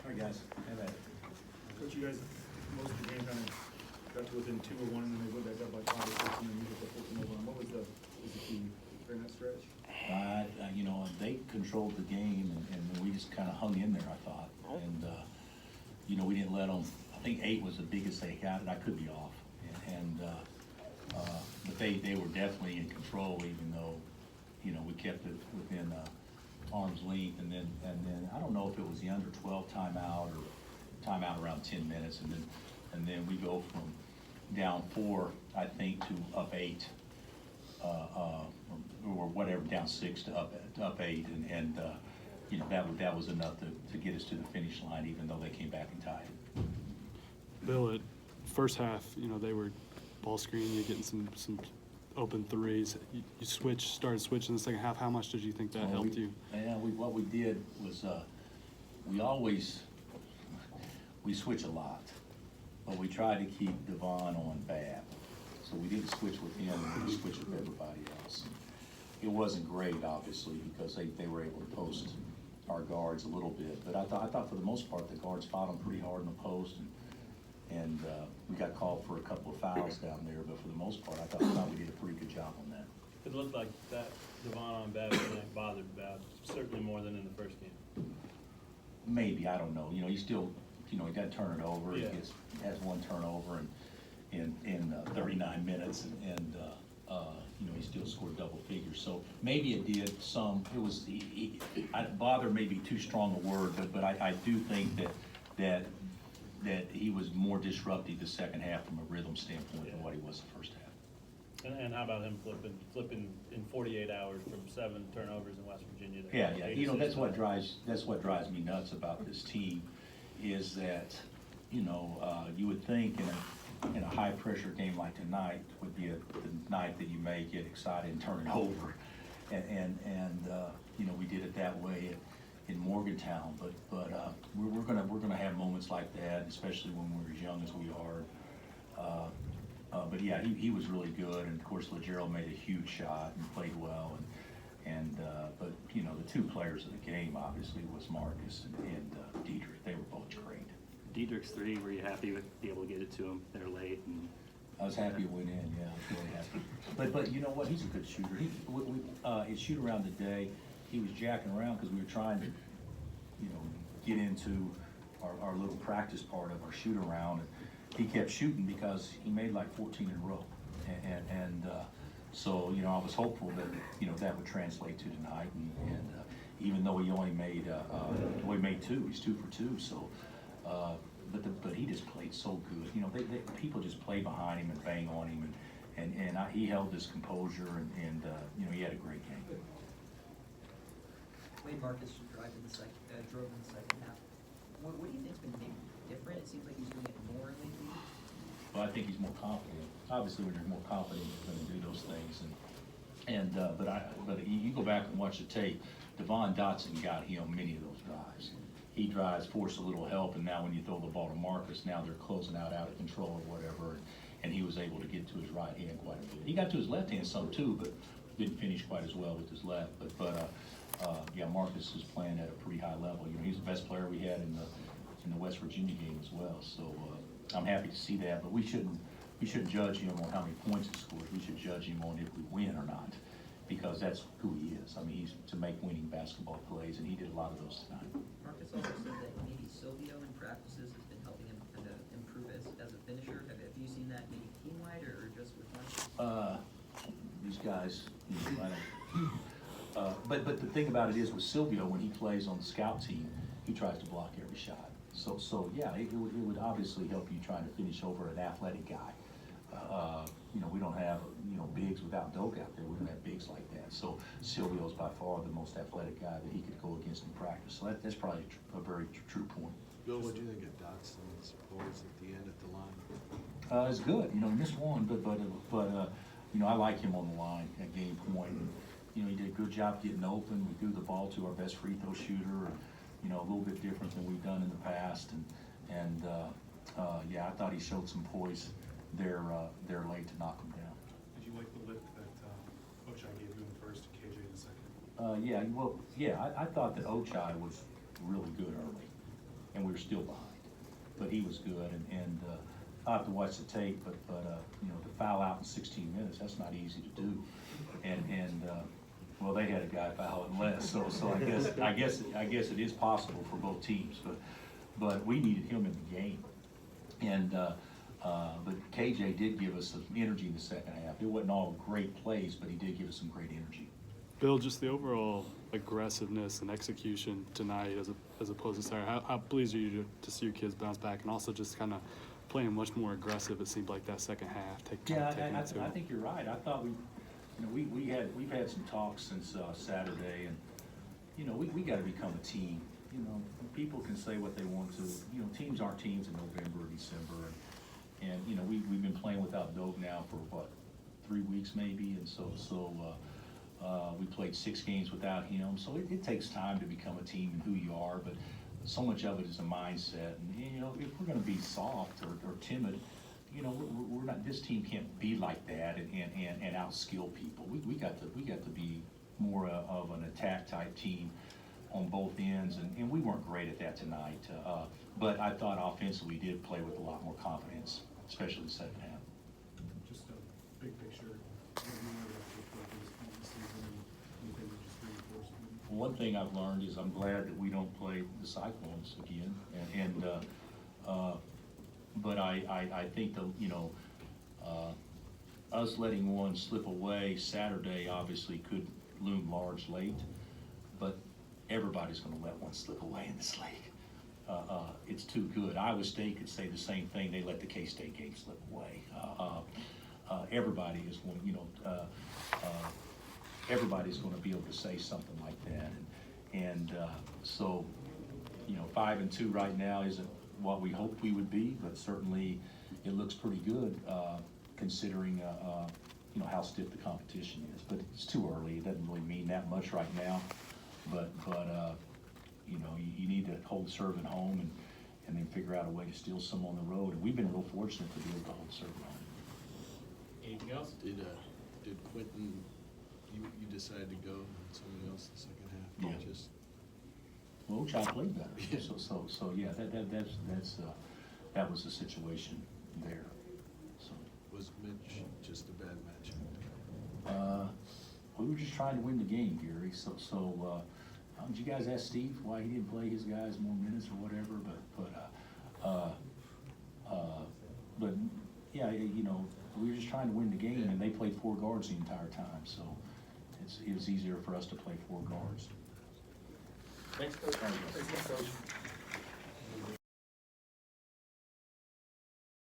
All right, guys, have at it. Coach, you guys, most of the game kind of got to within 2 or 1, and then they went back up by 5 or 6, and then you hit the 14 over. What was the key during that stretch? You know, they controlled the game, and we just kind of hung in there, I thought. And, you know, we didn't let them, I think 8 was the biggest they got, and I could be off. But they were definitely in control, even though, you know, we kept it within arm's length. And then I don't know if it was the under 12 timeout or timeout around 10 minutes, and then we go from down 4, I think, to up 8, or whatever, down 6 to up 8, and you know, that was enough to get us to the finish line, even though they came back and tied it. Bill, at first half, you know, they were ball screen, you're getting some open threes. You started switching in the second half. How much did you think that helped you? Yeah, what we did was we switch a lot, but we tried to keep Devon on bad. So we didn't switch with him, we just switched with everybody else. It wasn't great, obviously, because they were able to post our guards a little bit. But I thought for the most part the guards fought them pretty hard in the post, and we got called for a couple of fouls down there. But for the most part, I thought we did a pretty good job on that. It looked like that Devon on bad wasn't bothered about, certainly more than in the first game. Maybe, I don't know. You know, he still, you know, he got to turn it over. Yeah. He has one turnover in 39 minutes, and you know, he still scored double figures. So maybe it did some. It was bother may be too strong a word, but I do think that he was more disruptive the second half from a rhythm standpoint than what he was the first half. And how about him flipping in 48 hours from 7 turnovers in West Virginia? Yeah. You know, that's what drives me nuts about this team, is that, you know, you would think in a high pressure game like tonight would be the night that you may get excited and turn it over, and you know, we did it that way in Morgantown, but we're gonna have moments like that, especially when we're as young as we are. But yeah, he was really good, and of course LeGerald made a huge shot and played well, but you know, the 2 players of the game obviously was Marcus and Dietrich. They were both great. Dietrich's 3, were you happy with being able to get it to him? They're late. And I was happy it went in. Yeah, I was really happy. But you know what? He's a good shooter. His shoot around today, he was jacking around because we were trying to, you know, get into our little practice part of our shoot around, and he kept shooting because he made like 14 in a row, and so, you know, I was hopeful that, you know, that would translate to tonight, and even though he only made he made 2, he's 2 for 2, so. But he just played so good. You know, people just play behind him and bang on him, and he held his composure, and you know, he had a great game. Wade Marcus drove in the second half. What do you think's been maybe different? It seems like he's doing it more lately. Well, I think he's more confident. Obviously, when you're more confident, you're going to do those things. But you go back and watch the tape. Devon Dotson got him many of those drives. He drives, forced a little help, and now when you throw the ball to Marcus, now they're closing out of control or whatever, and he was able to get to his right hand quite a bit. He got to his left hand some too, but didn't finish quite as well with his left. But yeah, Marcus is playing at a pretty high level. You know, he's the best player we had in the West Virginia game as well. So I'm happy to see that. But we shouldn't judge him on how many points he scores. We should judge him on if we win or not, because that's who he is. I mean, he's to make winning basketball plays, and he did a lot of those tonight. Marcus also said that maybe Silvio in practices has been helping him kind of improve as a finisher. Have you seen that maybe team-wide or just with Marcus? These guys, you know, but the thing about it is with Silvio, when he plays on the scout team, he tries to block every shot. So yeah, it would obviously help you trying to finish over an athletic guy. You know, we don't have, you know, bigs without Doak out there. We don't have bigs like that. So Silvio's by far the most athletic guy that he could go against in practice. So that's probably a very true point. Bill, what do you think of Dotson's poise at the end at the line? It's good. You know, he missed one, but you know, I like him on the line at game point. And, you know, he did a good job getting open. We threw the ball to our best free throw shooter. You know, a little bit different than we've done in the past. And yeah, I thought he showed some poise there late to knock him down. Did you like the lift that Ochai gave you in the first and KJ in the second? Yeah, well, yeah, I thought that Ochai was really good early. and we were still behind. But he was good, and I'll have to watch the tape, but you know, to foul out in 16 minutes, that's not easy to do. Well, they had a guy foul in less, so I guess it is possible for both teams, but we needed him in the game. But KJ did give us some energy in the second half. It wasn't all great plays, but he did give us some great energy. Bill, just the overall aggressiveness and execution tonight as opposed to Saturday, how pleased are you to see your kids bounce back and also just kind of playing much more aggressive, it seemed like that second half? Taking it to I them? think you're right. I thought we've had some talks since Saturday, and you know, we got to become a team. You know, people can say what they want to. You know, teams aren't teams in November or December, and you know, we've been playing without Doak now for what, 3 weeks maybe, and so we played 6 games without him. So it takes time to become a team and who you are, but so much of it is a mindset. And you know, if we're going to be soft or timid, you know, we're not. This team can't be like that and outskill people. We got to be more of an attack type team on both ends, and we weren't great at that tonight. But I thought offensively we did play with a lot more confidence, especially the second half. Just a big picture, what do you want to look like this point in the season, and anything that just reinforces it? One thing I've learned is I'm glad that we don't play the Cyclones again, but I think you know, us letting one slip away Saturday obviously could loom large late, but everybody's going to let one slip away in this league. It's too good. Iowa State could say the same thing. They let the K-State game slip away. Everybody is going, you know, everybody's going to be able to say something like that, and so, you know, 5-2 right now isn't what we hoped we would be, but certainly it looks pretty good considering you know, how stiff the competition is. But it's too early. It doesn't really mean that much right now. But you know, you need to hold serve at home and then figure out a way to steal some on the road. And we've been real fortunate to be able to hold serve at home. Anything else? Did Quentin, you decided to go and someone else the second half? Yeah. Just, Well, Chad played better. Yeah. So yeah, that was the situation there. So was Mitch just a bad matchup? we were just trying to win the game, Gary. Did you guys ask Steve why he didn't play his guys more minutes or whatever? But yeah, you know, we were just trying to win the game, and they played 4 guards the entire time. So it was easier for us to play 4 guards. Thanks, Coach. Thank you. Thanks, Coach.